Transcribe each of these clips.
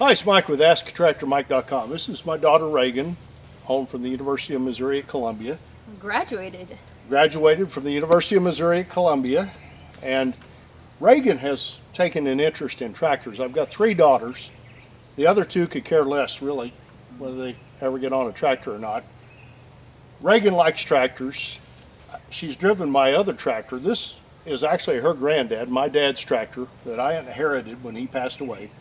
Hi, it's Mike with AskTractorMike.com. This is my daughter Reagan, home from the University of Missouri at Columbia. Graduated. Graduated from the University of Missouri at Columbia. And Reagan has taken an interest in tractors. I've got three daughters. The other two could care less, really, whether they ever get on a tractor or not. Reagan likes tractors. She's driven my other tractor. This is actually her granddad, my dad's tractor, that I inherited when he passed away.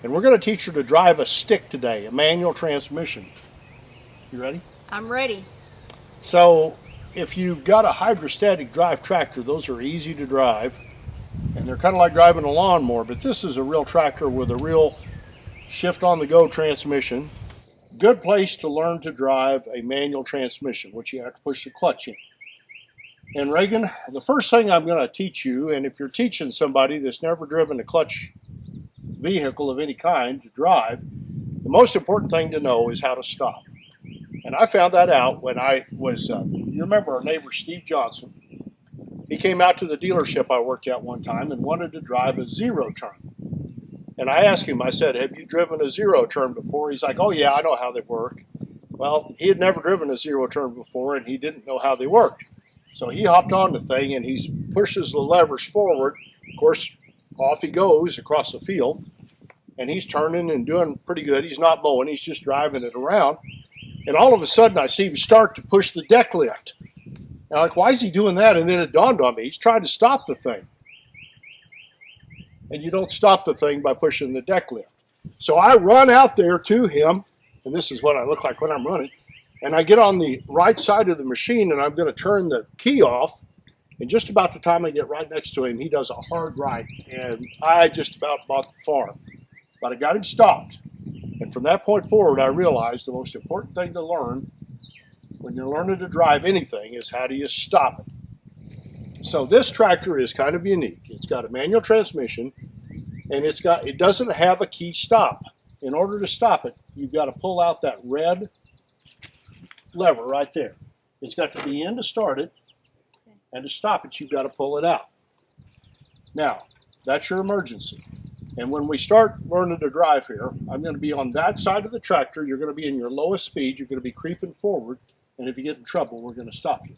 And we're going to teach her to drive a stick today, a manual transmission. You ready? I'm ready. So if you've got a hydrostatic drive tractor, those are easy to drive. And they're kind of like driving a lawnmower, but this is a real tractor with a real shift-on-the-go transmission. Good place to learn to drive a manual transmission, which you have to push the clutch in. And Reagan, the first thing I'm going to teach you, and if you're teaching somebody that's never driven a clutch vehicle of any kind to drive, the most important thing to know is how to stop. And I found that out when I was, you remember our neighbor Steve Johnson? He came out to the dealership I worked at one time and wanted to drive a zero turn. And I asked him, I said, have you driven a zero turn before? He's like, oh yeah, I know how they work. Well, he had never driven a zero turn before and he didn't know how they worked. So he hopped on the thing and he pushes the levers forward. Of course, off he goes across the field, and he's turning and doing pretty good. He's not mowing, he's just driving it around. And all of a sudden, I see him start to push the deck lift. And I'm like, why is he doing that? And then it dawned on me, he's trying to stop the thing. And you don't stop the thing by pushing the deck lift. So I run out there to him, and this is what I look like when I'm running, and I get on the right side of the machine, and I'm going to turn the key off. And just about the time I get right next to him, he does a hard right, and I just about bought the farm. But I got him stopped. And from that point forward, I realized the most important thing to learn when you're learning to drive anything is how do you stop it. So this tractor is kind of unique. It's got a manual transmission, and it doesn't have a key stop. In order to stop it, you've got to pull out that red lever right there. It's got to be in to start it, and to stop it, you've got to pull it out. Now, that's your emergency. And when we start learning to drive here, I'm going to be on that side of the tractor. You're going to be in your lowest speed. You're going to be creeping forward. And if you get in trouble, we're going to stop you.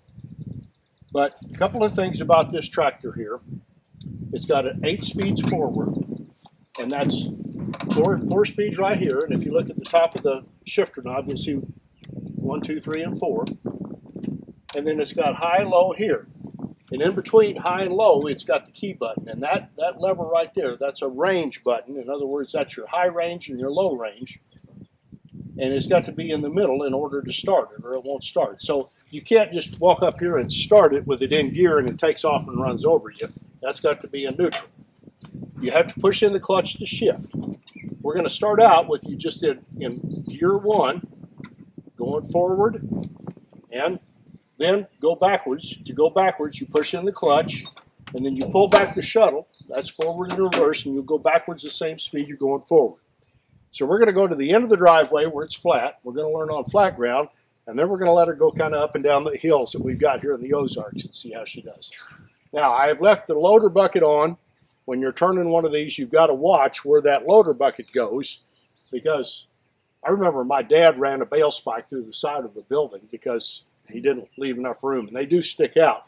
But a couple of things about this tractor here. It's got 8 speeds forward, and that's four speeds right here. And if you look at the top of the shifter knob, you'll see 1, 2, 3, and 4. And then it's got high and low here. And in between high and low, it's got the key button. And that lever right there, that's a range button. In other words, that's your high range and your low range. And it's got to be in the middle in order to start it, or it won't start. So you can't just walk up here and start it with it in gear and it takes off and runs over you. That's got to be in neutral. You have to push in the clutch to shift. We're going to start out with you just in gear 1, going forward, and then go backwards. To go backwards, you push in the clutch, and then you pull back the shuttle. That's forward and reverse, and you'll go backwards the same speed you're going forward. So we're going to go to the end of the driveway where it's flat. We're going to learn on flat ground, and then we're going to let her go kind of up and down the hills that we've got here in the Ozarks and see how she does. Now, I have left the loader bucket on. When you're turning one of these, you've got to watch where that loader bucket goes, because I remember my dad ran a bale spike through the side of the building because he didn't leave enough room, and they do stick out.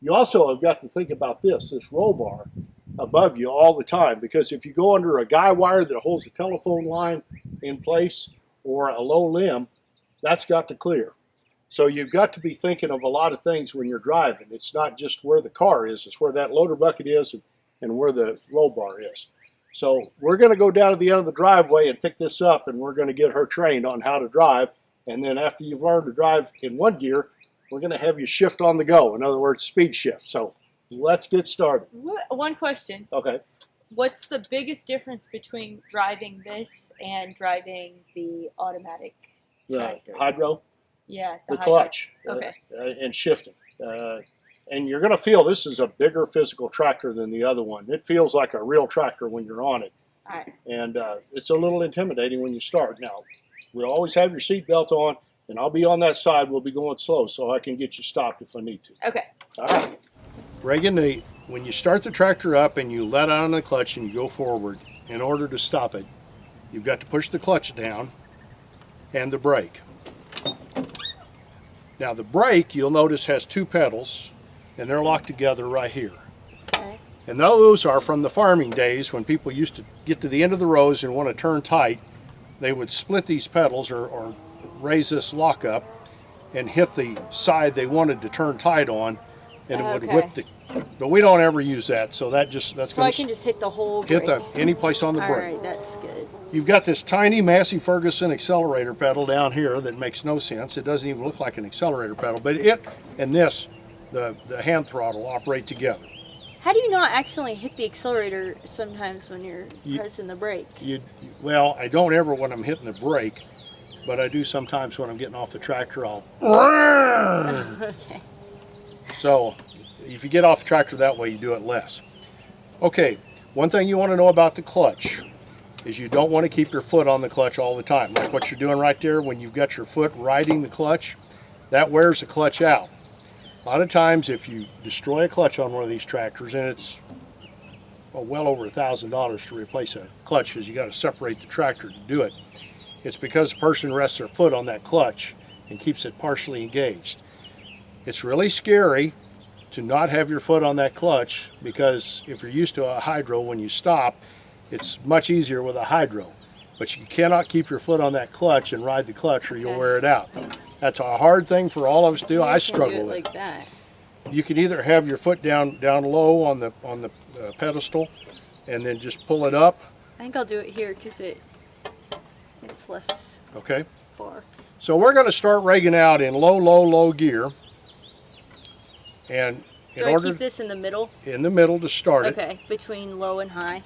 You also have got to think about this roll bar above you all the time, because if you go under a guy wire that holds a telephone line in place or a low limb, that's got to clear. So you've got to be thinking of a lot of things when you're driving. It's not just where the car is, it's where that loader bucket is and where the roll bar is. So we're going to go down to the end of the driveway and pick this up, and we're going to get her trained on how to drive. And then after you've learned to drive in one gear, we're going to have you shift on the go. In other words, speed shift. So let's get started. One question. Okay. What's the biggest difference between driving this and driving the automatic tractor? Hydro? Yeah, the hydro. clutch. Okay. And shifting. And you're going to feel this is a bigger physical tractor than the other one. It feels like a real tractor when you're on it. All right. And it's a little intimidating when you start. Now, we'll always have your seatbelt on, and I'll be on that side. We'll be going slow so I can get you stopped if I need to. Okay. All right. Reagan, when you start the tractor up and you let on the clutch and you go forward, in order to stop it, you've got to push the clutch down and the brake. Now the brake, you'll notice, has two pedals, and they're locked together right here. Okay. And those are from the farming days when people used to get to the end of the rows and want to turn tight. They would split these pedals or raise this lock up and hit the side they wanted to turn tight on, and it would whip the. But we don't ever use that, so that's So going I can just hit the whole hit brake. any place on the brake. Alright, that's good. You've got this tiny Massey Ferguson accelerator pedal down here that makes no sense. It doesn't even look like an accelerator pedal, but it and this, the hand throttle, operate together. How do you not accidentally hit the accelerator sometimes when you're pressing the brake? Well, I don't ever when I'm hitting the brake, but I do sometimes when I'm getting off the tractor. I'll. Okay. So, if you get off the tractor that way, you do it less. Okay, one thing you want to know about the clutch is you don't want to keep your foot on the clutch all the time. Like what you're doing right there when you've got your foot riding the clutch, that wears the clutch out. A lot of times if you destroy a clutch on one of these tractors, and it's well over $1,000 to replace a clutch because you got to separate the tractor to do it, it's because the person rests their foot on that clutch and keeps it partially engaged. It's really scary to not have your foot on that clutch, because if you're used to a hydro, when you stop, it's much easier with a hydro. But you cannot keep your foot on that clutch and ride the clutch or you'll wear it out. That's a hard thing for all of us to do. I struggle with it. Like that. You can either have your foot down low on the pedestal and then just pull it up. I think I'll do it here because it's less Okay. far. So we're going to start Reagan out in low gear. And Do I keep this in the middle? In the middle to start it. Okay, between low and high.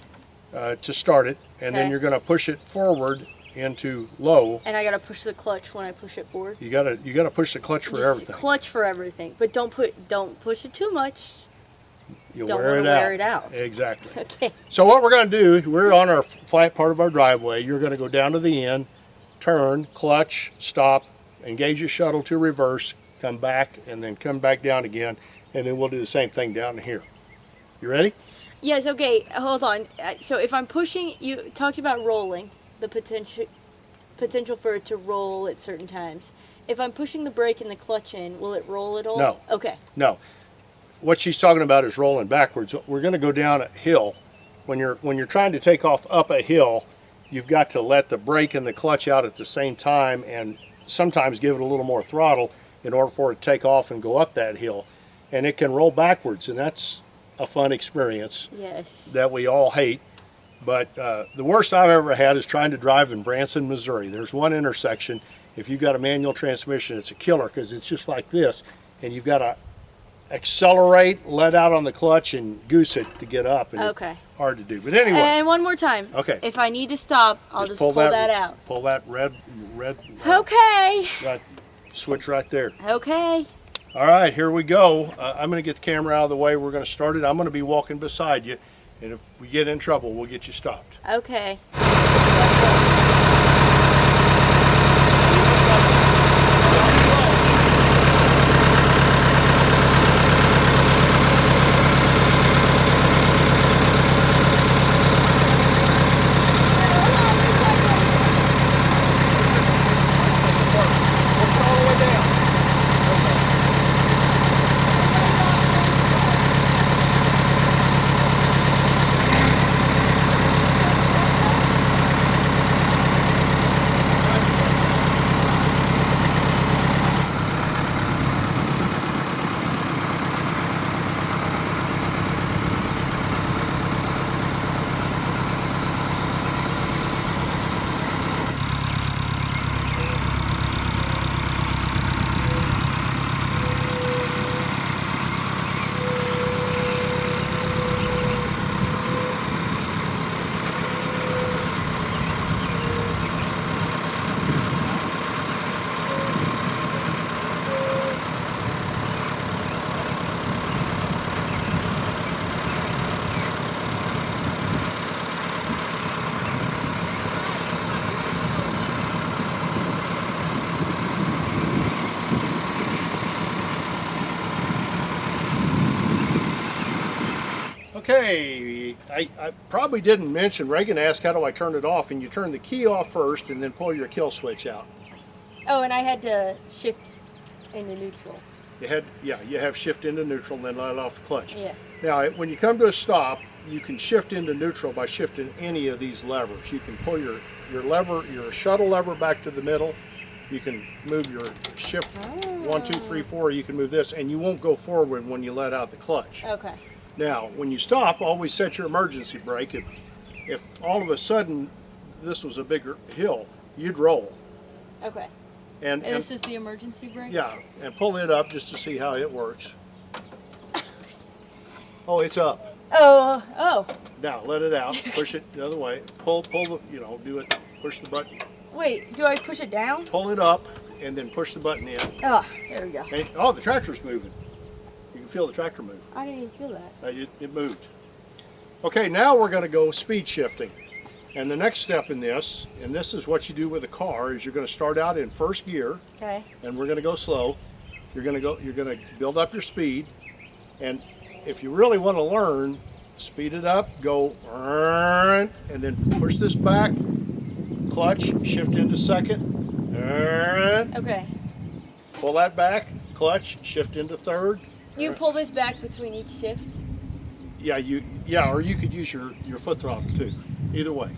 To start it, and then you're going to push it forward into low. And I gotta push the clutch when I push it forward. You gotta push the clutch for everything. Clutch for everything, but don't push it too much. You'll don't wear it out. Exactly. Okay. So what we're going to do, we're on our flat part of our driveway. You're going to go down to the end, turn, clutch, stop, engage your shuttle to reverse, come back, and then come back down again, and then we'll do the same thing down here. You ready? Yes, okay, hold on. So if I'm pushing, you talked about rolling, the potential for it to roll at certain times. If I'm pushing the brake and the clutch in, will it roll at all? No. Okay. No. What she's talking about is rolling backwards. We're going to go down a hill. When you're trying to take off up a hill, you've got to let the brake and the clutch out at the same time, and sometimes give it a little more throttle in order for it to take off and go up that hill. And it can roll backwards, and that's a fun experience. Yes. That we all hate. But the worst I've ever had is trying to drive in Branson, Missouri. There's one intersection. If you've got a manual transmission, it's a killer because it's just like this, and you've got to accelerate, let out on the clutch, and goose it to get up. And okay. It's hard to do. But anyway. And one more time. Okay. If I need to stop, I'll just pull that out. Pull that red. Okay. Switch right there. Okay. All right, here we go. I'm going to get the camera out of the way. We're going to start it. I'm going to be walking beside you, and if we get in trouble, we'll get you stopped. Okay. Okay, I probably didn't mention, Reagan asked how do I turn it off, and you turn the key off first and then pull your kill switch out. Oh, and I had to shift into neutral. You have shift into neutral and then let off the clutch. Yeah. Now, when you come to a stop, you can shift into neutral by shifting any of these levers. You can pull your lever, your shuttle lever back to the middle. You can move your shift 1, 2, 3, 4. You can move this, and you won't go forward when you let out the clutch. Okay. Now, when you stop, always set your emergency brake. If all of a sudden this was a bigger hill, you'd roll. Okay. And this is the emergency brake? Yeah, and pull it up just to see how it works. Oh, it's up. Oh. Now let it out. Push it the other way. Pull the, do it. Push the button. Wait, do I push it down? Pull it up and then push the button in. Oh, there we go. And, oh, the tractor's moving. You can feel the tractor move. I didn't even feel that. It moved. Okay, now we're going to go speed shifting. And the next step in this, and this is what you do with a car, is you're going to start out in first gear. Okay. And we're going to go slow. You're going to build up your speed. And if you really want to learn, speed it up, go, and then push this back, clutch, shift into second, okay. Pull that back, clutch, shift into third. You pull this back between each shift? Yeah, or you could use your foot throttle too. Either way.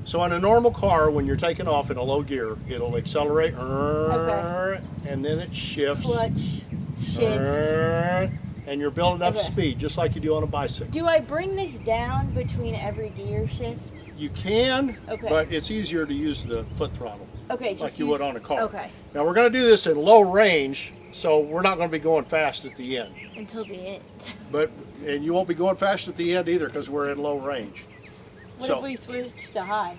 So in a normal car, when you're taking off in a low gear, it'll accelerate, okay. And then it shifts. Clutch, shift. And you're building up okay. speed, just like you do on a bicycle. Do I bring this down between every gear shift? You can, okay. But it's easier to use the foot throttle. Okay, like you would on a car. Okay. Now we're going to do this in low range, so we're not going to be going fast at the end. Until the end. And you won't be going fast at the end either because we're in low range. What if we switch to high?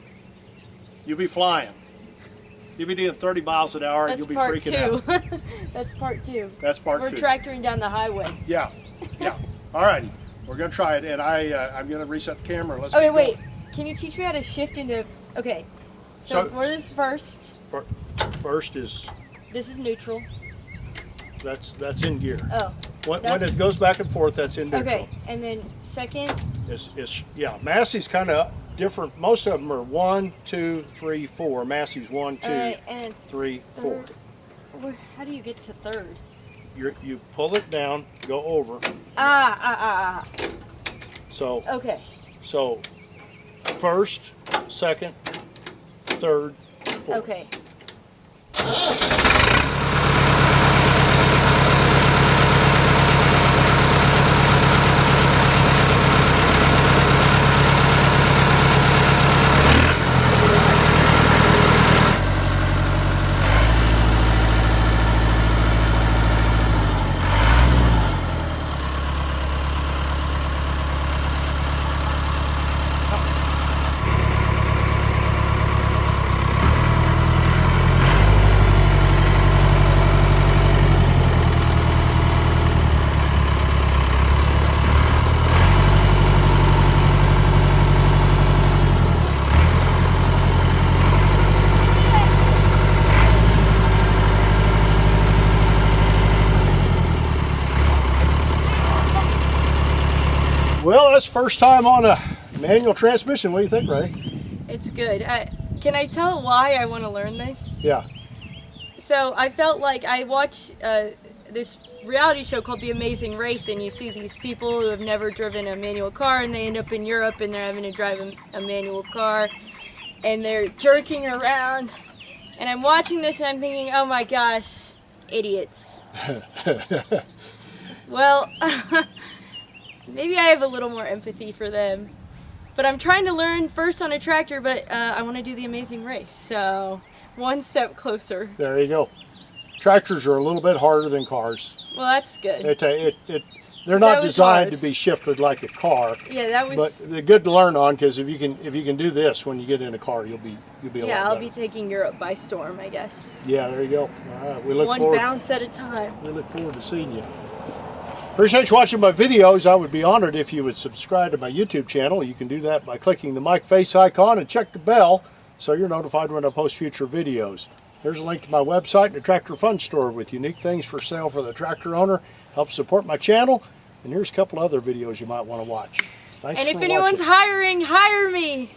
You'll be flying. You'll be doing 30 miles an hour and you'll be freaking out. That's part 2. That's part 2. We're tractoring down the highway. Yeah. All righty. We're going to try it, and I'm going to reset the camera. Let's okay, wait. Can you teach me how to shift into... Okay. So where is first? First is... This is neutral. That's in gear. Oh. When it goes back and forth, that's in neutral. Okay, and then second? Massey's kind of different. Most of them are 1, 2, 3, 4. Massey's 1, 2, and 3, 4. How do you get to third? You pull it down, go over. So. Okay. So, first, second, third, fourth. Okay. Well, that's first time on a manual transmission. What do you think, Ray? It's good. Can I tell why I want to learn this? Yeah. So I felt like I watched this reality show called The Amazing Race, and you see these people who have never driven a manual car, and they end up in Europe, and they're having to drive a manual car, and they're jerking around. And I'm watching this, and I'm thinking, oh my gosh, idiots. Well, maybe I have a little more empathy for them. But I'm trying to learn first on a tractor, but I want to do The Amazing Race, so one step closer. There you go. Tractors are a little bit harder than cars. Well, that's good. They're not designed to be shifted like a car. Yeah, that was. But they're good to learn on, because if you can do this when you get in a car, you'll be a lot better. Yeah, I'll be taking Europe by storm, I guess. Yeah, there you go. All right, we look one forward. bounce at a time. We look forward to seeing you. Appreciate you watching my videos. I would be honored if you would subscribe to my YouTube channel. You can do that by clicking the mic face icon and check the bell so you're notified when I post future videos. There's a link to my website and a tractor fun store with unique things for sale for the tractor owner. Help support my channel. And here's a couple other videos you might want to watch. Thanks And for if anyone's watching. hiring, hire me.